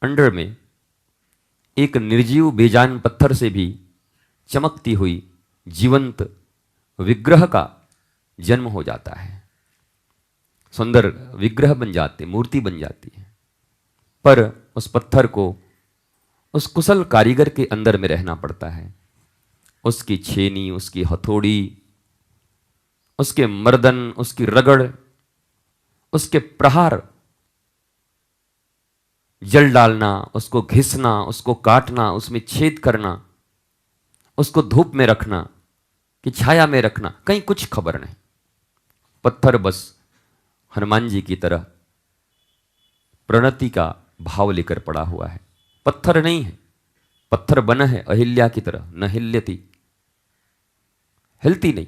Under में एक निर्जीव बेजान पत्थर से भी चमकती हुई जीवंत विग्रह का जन्म हो जाता है। सुंदर विग्रह बन जाते, मूर्ति बन जाती है। पर उस पत्थर को उस कुशल कारीगर के अंदर में रहना पड़ता है। उसकी छेनी, उसकी हथौड़ी, उसके मर्दन, उसकी रगड़, उसके प्रहार, जल डालना, उसको घिसना, उसको काटना, उसमें छेद करना, उसको धूप में रखना कि छाया में रखना, कहीं कुछ खबर नहीं। पत्थर बस हनुमान जी की तरह प्रणति का भाव लेकर पड़ा हुआ है। पत्थर नहीं है, पत्थर बना है अहिल्या की तरह, न हिल्यति, हिलती नहीं,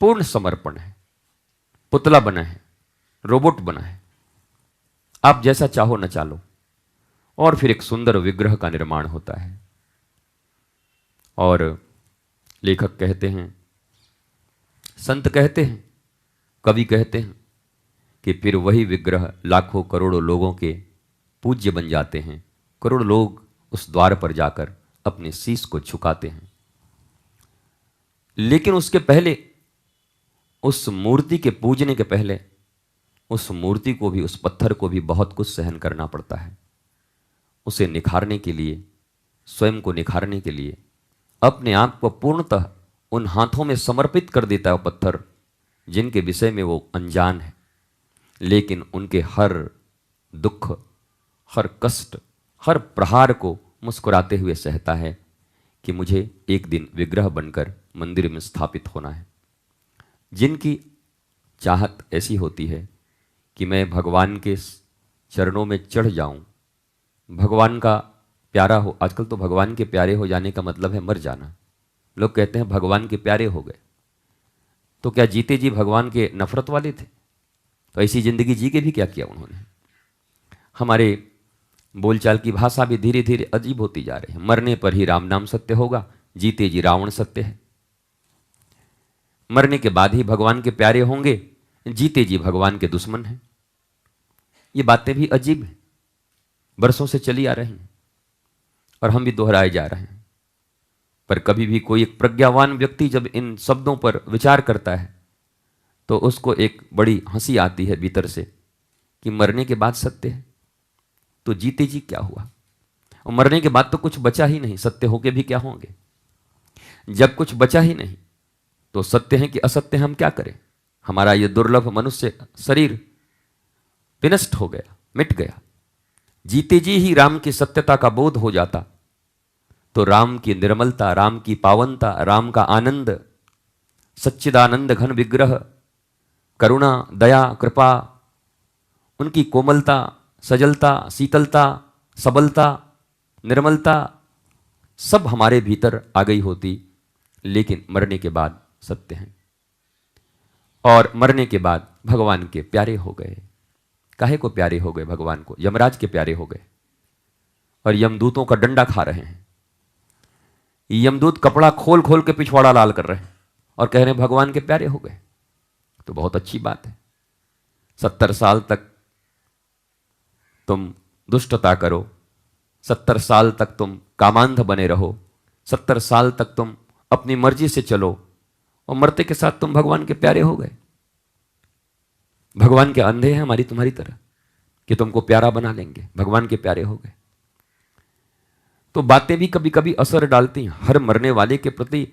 पूर्ण समर्पण है। पुतला बना है, रोबोट बना है, आप जैसा चाहो न चालो। और फिर एक सुंदर विग्रह का निर्माण होता है। और लेखक कहते हैं, संत कहते हैं, कवि कहते हैं कि फिर वही विग्रह लाखों करोड़ों लोगों के पूज्य बन जाते हैं। करोड़ों लोग उस द्वार पर जाकर अपने शीश को झुकाते हैं। लेकिन उसके पहले, उस मूर्ति के पूजने के पहले, उस मूर्ति को भी, उस पत्थर को भी बहुत कुछ सहन करना पड़ता है। उसे निखारने के लिए, स्वयं को निखारने के लिए अपने आप को पूर्णतः उन हाथों में समर्पित कर देता है वो पत्थर जिनके विषय में वो अनजान है। लेकिन उनके हर दुख, हर कष्ट, हर प्रहार को मुस्कुराते हुए सहता है कि मुझे एक दिन विग्रह बनकर मंदिर में स्थापित होना है। जिनकी चाहत ऐसी होती है कि मैं भगवान के चरणों में चढ़ जाऊं, भगवान का प्यारा हो। आजकल तो भगवान के प्यारे हो जाने का मतलब है मर जाना। लोग कहते हैं भगवान के प्यारे हो गए, तो क्या जीते जी भगवान के नफरत वाले थे? तो ऐसी जिंदगी जी के भी क्या किया उन्होंने? हमारे बोलचाल की भाषा भी धीरे धीरे अजीब होती जा रही है। मरने पर ही राम नाम सत्य होगा, जीते जी रावण सत्य है। मरने के बाद ही भगवान के प्यारे होंगे, जीते जी भगवान के दुश्मन हैं। ये बातें भी अजीब हैं, बरसों से चली आ रही हैं और हम भी दोहराए जा रहे हैं। पर कभी भी कोई एक प्रज्ञावान व्यक्ति जब इन शब्दों पर विचार करता है तो उसको एक बड़ी हंसी आती है भीतर से कि मरने के बाद सत्य है तो जीते जी क्या हुआ? और मरने के बाद तो कुछ बचा ही नहीं, सत्य होके भी क्या होंगे? जब कुछ बचा ही नहीं तो सत्य है कि असत्य, हम क्या करें? हमारा ये दुर्लभ मनुष्य शरीर विनष्ट हो गया, मिट गया। जीते जी ही राम की सत्यता का बोध हो जाता तो राम की निर्मलता, राम की पावनता, राम का आनंद, सच्चिदानंद घन विग्रह, करुणा, दया, कृपा, उनकी कोमलता, सजलता, शीतलता, सबलता, निर्मलता सब हमारे भीतर आ गई होती। लेकिन मरने के बाद सत्य है, और मरने के बाद भगवान के प्यारे हो गए। काहे को प्यारे हो गए? भगवान को, यमराज के प्यारे हो गए और यमदूतों का डंडा खा रहे हैं। यमदूत कपड़ा खोल खोल के पिछवाड़ा लाल कर रहे हैं और कह रहे हैं भगवान के प्यारे हो गए। तो बहुत अच्छी बात है। 70 साल तक तुम दुष्टता करो, 70 साल तक तुम कामांध बने रहो, 70 साल तक तुम अपनी मर्जी से चलो और मरते के साथ तुम भगवान के प्यारे हो गए। भगवान के अंधे हैं हमारी तुम्हारी तरह कि तुमको प्यारा बना लेंगे, भगवान के प्यारे हो गए। तो बातें भी कभी कभी असर डालती हैं। हर मरने वाले के प्रति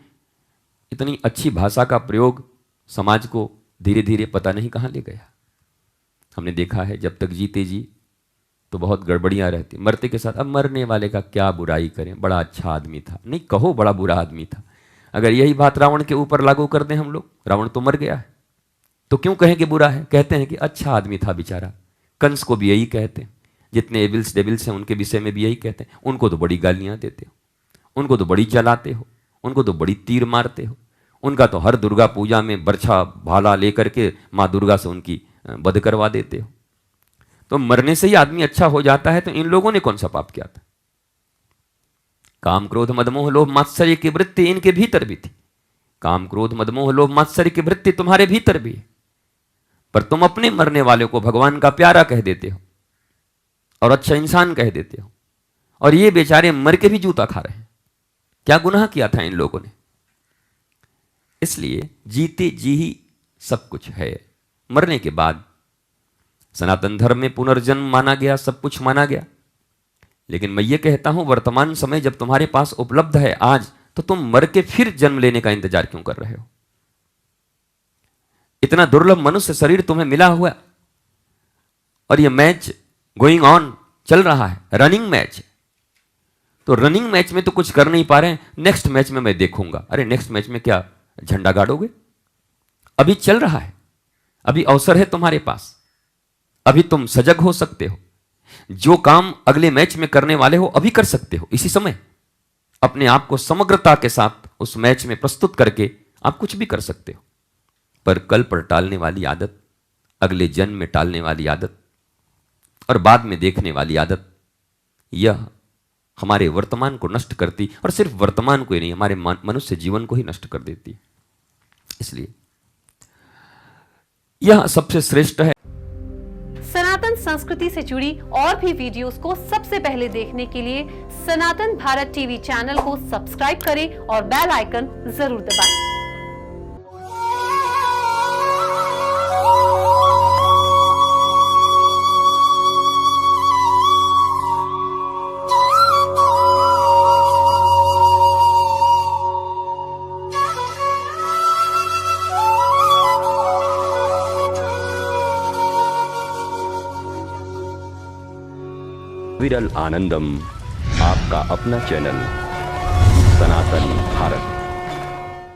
इतनी अच्छी भाषा का प्रयोग समाज को धीरे धीरे पता नहीं कहां ले गया। हमने देखा है जब तक जीते जी तो बहुत गड़बड़ियां रहती, मरते के साथ अब मरने वाले का क्या बुराई करें, बड़ा अच्छा आदमी था। नहीं कहो बड़ा बुरा आदमी था। अगर यही बात रावण के ऊपर लागू कर दें हम लोग, रावण तो मर गया है तो क्यों कहें कि बुरा है? कहते हैं कि अच्छा आदमी था बेचारा। कंस को भी यही कहते हैं, जितने एविल्स डेविल्स हैं उनके विषय में भी यही कहते हैं। उनको तो बड़ी गालियां देते हो, उनको तो बड़ी जलाते हो, उनको तो बड़ी तीर मारते हो, उनका तो हर दुर्गा पूजा में बरछा भाला लेकर के माँ दुर्गा से उनकी वध करवा देते हो। तो मरने से ही आदमी अच्छा हो जाता है, तो इन लोगों ने कौन सा पाप किया था? काम क्रोध मदमोह लोभ मात्सर्य की वृत्ति इनके भीतर भी थी। काम क्रोध मदमोह लोभ मात्सर्य की वृत्ति तुम्हारे भीतर भी है, पर तुम अपने मरने वाले को भगवान का प्यारा कह देते हो। और अच्छा इंसान कह देते हो, और ये बेचारे मर के भी जूता खा रहे हैं। क्या गुनाह किया था इन लोगों ने? इसलिए जीते जी ही सब कुछ है। मरने के बाद सनातन धर्म में पुनर्जन्म माना गया, सब कुछ माना गया। लेकिन मैं ये कहता हूं, वर्तमान समय जब तुम्हारे पास उपलब्ध है आज, तो तुम मर के फिर जन्म लेने का इंतजार क्यों कर रहे हो? इतना दुर्लभ मनुष्य शरीर तुम्हें मिला हुआ, और ये मैच गोइंग ऑन चल रहा है, रनिंग मैच। तो रनिंग मैच में तो कुछ कर नहीं पा रहे हैं, नेक्स्ट मैच में मैं देखूंगा। अरे नेक्स्ट मैच में क्या झंडा गाड़ोगे? अभी चल रहा है, अभी अवसर है तुम्हारे पास, अभी तुम सजग हो सकते हो। जो काम अगले मैच में करने वाले हो अभी कर सकते हो। इसी समय अपने आप को समग्रता के साथ उस मैच में प्रस्तुत करके आप कुछ भी कर सकते हो। पर कल पर टालने वाली आदत, अगले जन्म में टालने वाली आदत और बाद में देखने वाली आदत, यह हमारे वर्तमान को नष्ट करती, और सिर्फ वर्तमान को ही नहीं, हमारे मनुष्य जीवन को ही नष्ट कर देती। इसलिए यह सबसे श्रेष्ठ है। सनातन संस्कृति से जुड़ी और भी वीडियोस को सबसे पहले देखने के लिए सनातन भारत टीवी चैनल को सब्सक्राइब करें और बेल आइकन जरूर दबाएं। विरल आनंदम, आपका अपना चैनल सनातन